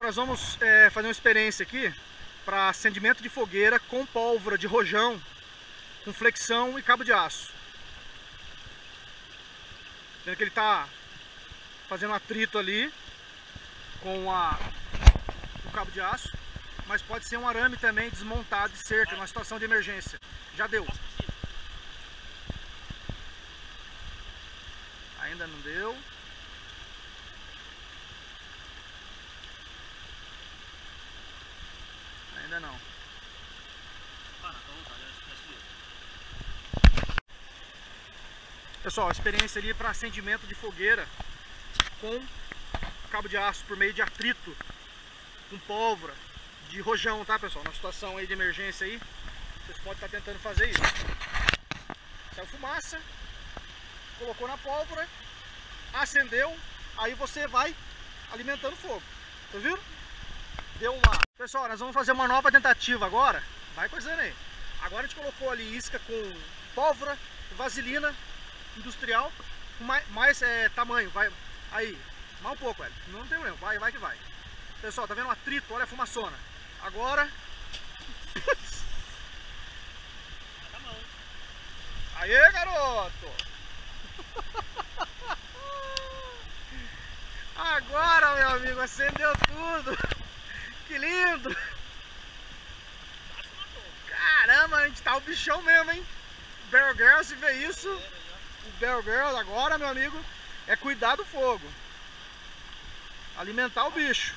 Nós vamos fazer uma experiência aqui para acendimento de fogueira com pólvora de rojão, com flexão e cabo de aço. Vendo que ele está fazendo um atrito ali com o cabo de aço, mas pode ser um arame também desmontado de cerca, numa situação de emergência. Já deu. Ainda não deu. Ainda não. Pessoal, experiência ali para acendimento de fogueira com cabo de aço por meio de atrito com pólvora de rojão, tá, pessoal? Na situação aí de emergência aí, vocês podem estar tentando fazer isso. Saiu fumaça, colocou na pólvora, acendeu, aí você vai alimentando fogo. Tá vendo? Deu uma... Pessoal, nós vamos fazer uma nova tentativa agora. Vai coisando aí. Agora a gente colocou ali isca com pólvora, vaselina industrial, com mais tamanho. Vai aí, mais um pouco, velho. Não tem problema, vai que vai. Pessoal, tá vendo um atrito? Olha a fumaçona. Agora... Aê, garoto! Agora, meu amigo, acendeu tudo! Que lindo! Caramba, a gente tá o bichão mesmo, hein? Bear Grylls, se vê isso, o Bear Grylls agora, meu amigo, é cuidar do fogo. Alimentar o bicho.